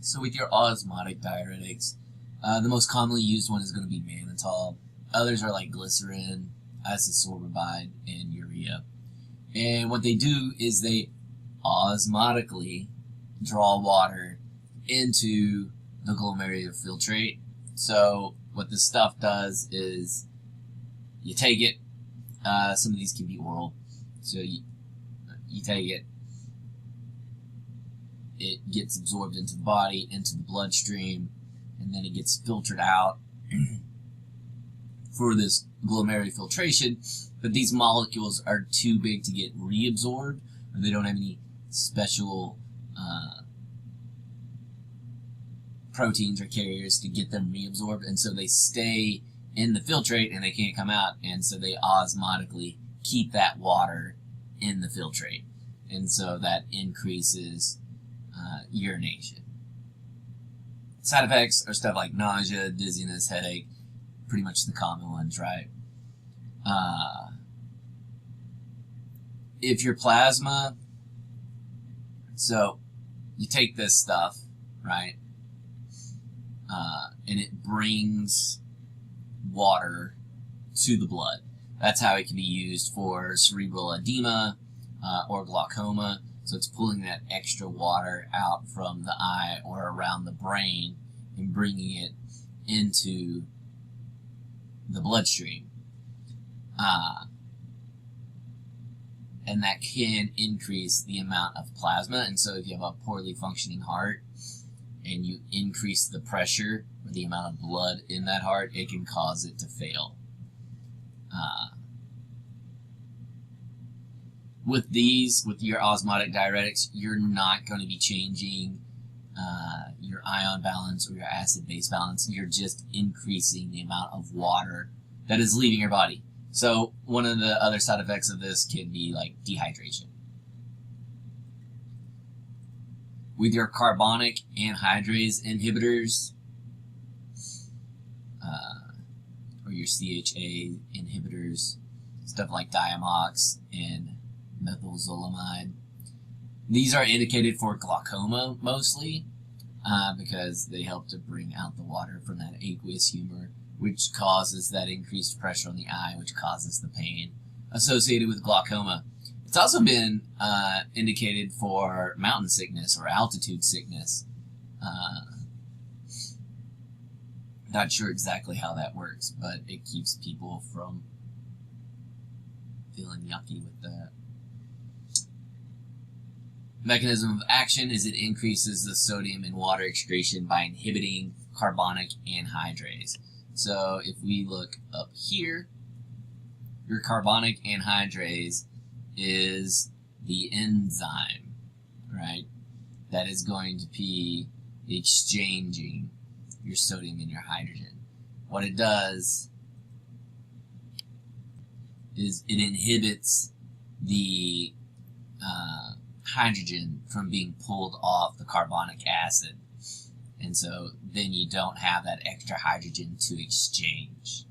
So with your osmotic diuretics, the most commonly used one is going to be mannitol. Others are like glycerin, isosorbide, and urea. And what they do is they osmotically draw water into the glomerular filtrate. So what this stuff does is you take it, some of these can be oral, so you take it, it gets absorbed into the body, into the bloodstream, and then it gets filtered out for this glomerular filtration. But these molecules are too big to get reabsorbed, or they don't have any special proteins or carriers to get them reabsorbed, and so they stay in the filtrate and they can't come out, and so they osmotically keep that water in the filtrate, and so that increases urination. Side effects are stuff like nausea, dizziness, headache, pretty much the common ones, right? If your plasma, so you take this stuff, right, and it brings water to the blood. That's how it can be used for cerebral edema or glaucoma. So it's pulling that extra water out from the eye or around the brain and bringing it into the bloodstream. And that can increase the amount of plasma. And so if you have a poorly functioning heart and you increase the pressure or the amount of blood in that heart, it can cause it to fail. With your osmotic diuretics, you're not going to be changing your ion balance or your acid-base balance. You're just increasing the amount of water that is leaving your body. So one of the other side effects of this can be like dehydration. With your carbonic anhydrase inhibitors, or your CHA inhibitors, stuff like Diamox and methylzolamide, these are indicated for glaucoma mostly, because they help to bring out the water from that aqueous humor, which causes that increased pressure on the eye, which causes the pain associated with glaucoma. It's also been indicated for mountain sickness or altitude sickness. Not sure exactly how that works, but it keeps people from feeling yucky with that. Mechanism of action is it increases the sodium in water excretion by inhibiting carbonic anhydrase. So if we look up here, your carbonic anhydrase is the enzyme, right, that is going to be exchanging your sodium and your hydrogen. What it does is it inhibits the hydrogen from being pulled off the carbonic acid, and so then you don't have that extra hydrogen to exchange.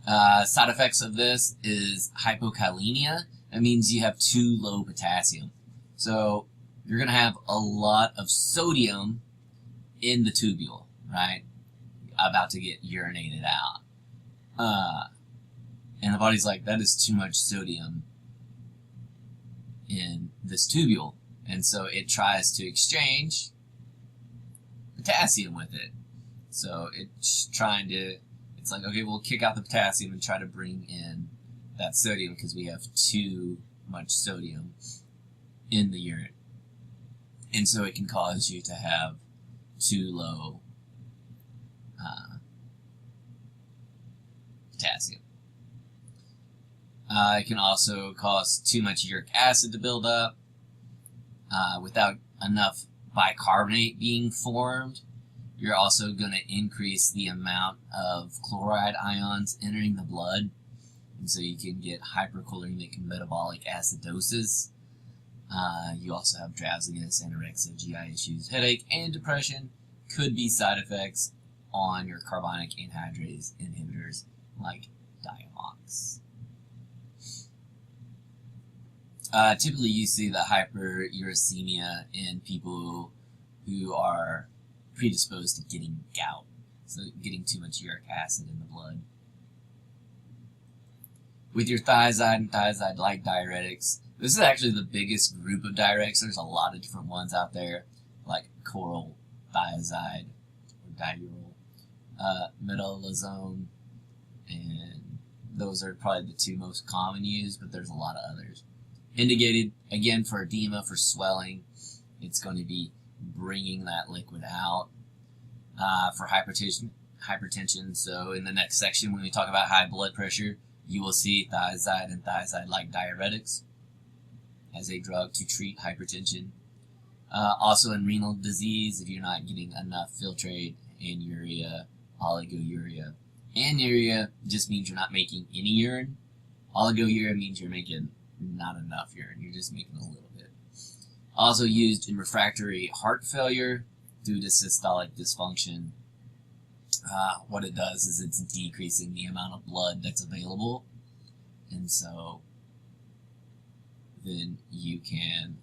Side effects of this is hypokalemia. That means you have too low potassium. So you're going to have a lot of sodium in the tubule, right? About to get urinated out. And the body's like, that is too much sodium in this tubule. And so it tries to exchange potassium with it. So it's trying to, it's like, okay, we'll kick out the potassium and try to bring in that sodium because we have too much sodium in the urine. And so it can cause you to have too low potassium. It can also cause too much uric acid to build up. Without enough bicarbonate being formed, you're also going to increase the amount of chloride ions entering the blood, and so you can get hypercholemic metabolic acidosis. You also have drowsiness, anorexia, GI issues, headache, and depression could be side effects on your carbonic anhydrase inhibitors like Diamox. Typically, you see the hyperuricemia in people who are predisposed to getting gout, so getting too much uric acid in the blood. With your thiazide and thiazide-like diuretics, this is actually the biggest group of diuretics. There's a lot of different ones out there, like choral thiazide or diuryl, metolazone, and those are probably the two most common used, but there's a lot of others. Indicated, again, for edema, for swelling. It's going to be bringing that liquid out. For hypertension, so in the next section when we talk about high blood pressure, you will see thiazide and thiazide-like diuretics as a drug to treat hypertension. Also in renal disease, if you're not getting enough filtrate, anuria, oliguria. Anuria just means you're not making any urine. Oliguria means you're making not enough urine. You're just making a little bit. Also used in refractory heart failure due to systolic dysfunction. What it does is it's decreasing the amount of blood that's available, and so then you can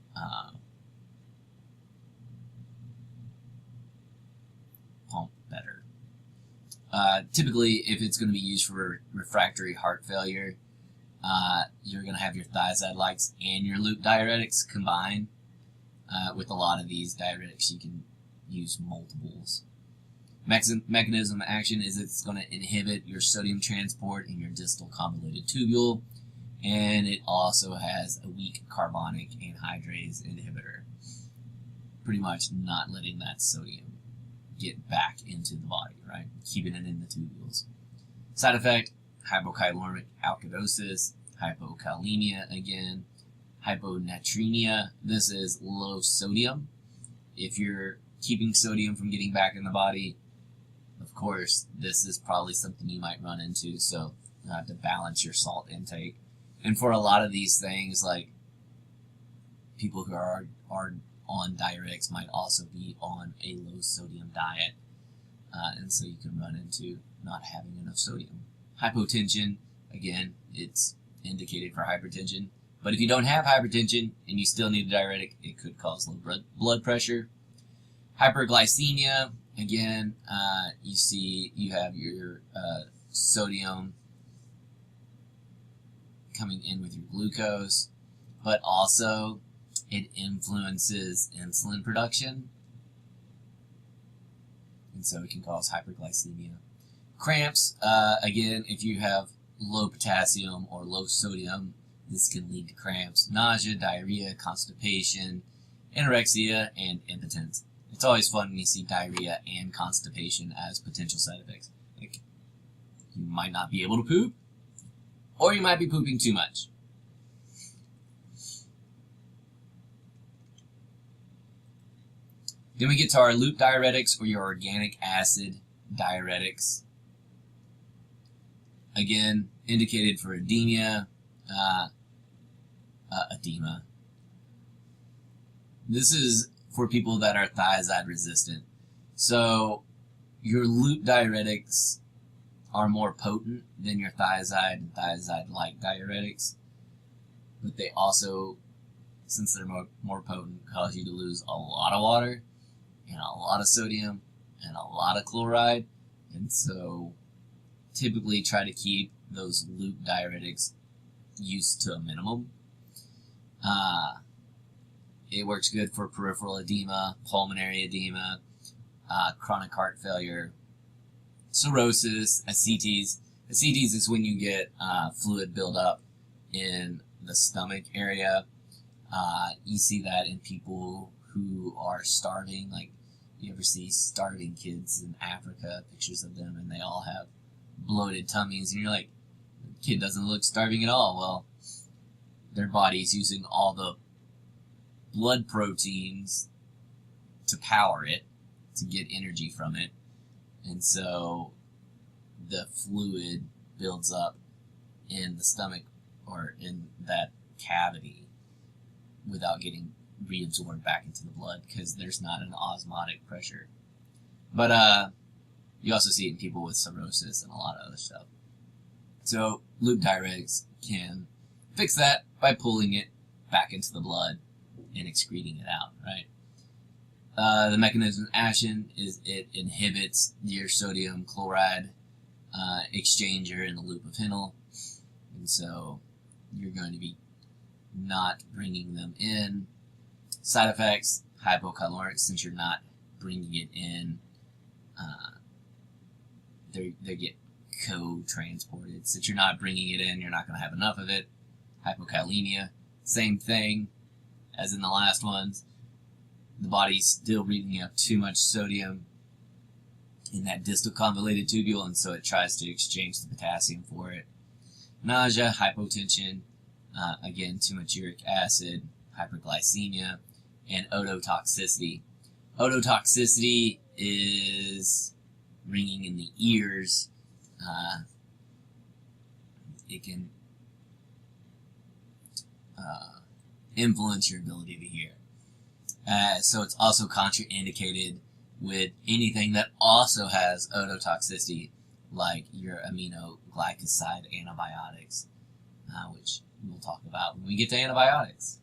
pump better. Typically, if it's going to be used for refractory heart failure, you're going to have your thiazide-likes and your loop diuretics combined. With a lot of these diuretics, you can use multiples. Mechanism of action is it's going to inhibit your sodium transport in your distal convoluted tubule, and it also has a weak carbonic anhydrase inhibitor, pretty much not letting that sodium get back into the body, right? Keeping it in the tubules. Side effect, hypokylormic alkalosis, hypokalemia again, hyponatremia. This is low sodium. If you're keeping sodium from getting back in the body, of course, this is probably something you might run into, so you have to balance your salt intake. And for a lot of these things, like people who are on diuretics might also be on a low sodium diet, and so you can run into not having enough sodium. Hypotension, again, it's indicated for hypertension, but if you don't have hypertension and you still need a diuretic, it could cause low blood pressure. Hyperglycemia, again, you see you have your sodium coming in with your glucose, but also it influences insulin production, and so it can cause hyperglycemia. Cramps, again, if you have low potassium or low sodium, this can lead to cramps, nausea, diarrhea, constipation, anorexia, and impotence. It's always fun when you see diarrhea and constipation as potential side effects. Like, you might not be able to poop, or you might be pooping too much. Then we get to our loop diuretics, or your organic acid diuretics. Again, indicated for edema. This is for people that are thiazide resistant. So your loop diuretics are more potent than your thiazide and thiazide-like diuretics, but they also, since they're more potent, cause you to lose a lot of water and a lot of sodium and a lot of chloride, and so typically try to keep those loop diuretics used to a minimum. It works good for peripheral edema, pulmonary edema, chronic heart failure, cirrhosis, ascites. Ascites is when you get fluid buildup in the stomach area. You see that in people who are starving. Like, you ever see starving kids in Africa, pictures of them, and they all have bloated tummies, and you're like, the kid doesn't look starving at all. Well, their body's using all the blood proteins to power it, to get energy from it, and so the fluid builds up in the stomach or in that cavity without getting reabsorbed back into the blood because there's not an osmotic pressure. But you also see it in people with cirrhosis and a lot of other stuff. So loop diuretics can fix that by pulling it back into the blood and excreting it out, right? The mechanism of action is it inhibits your sodium chloride exchanger in the loop of Henle, and so you're going to be not bringing them in. Side effects, hypocaloric, since you're not bringing it in, they get co-transported. Since you're not bringing it in, you're not going to have enough of it. Hypokalemia, same thing as in the last ones. The body's still breathing up too much sodium in that distal convoluted tubule, and so it tries to exchange the potassium for it. Nausea, hypotension, again, too much uric acid, hyperglycemia, and ototoxicity. Ototoxicity is ringing in the ears. It can influence your ability to hear. So it's also contraindicated with anything that also has ototoxicity, like your aminoglycoside antibiotics, which we'll talk about when we get to antibiotics.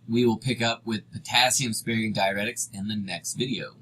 We will pick up with potassium-sparing diuretics in the next video.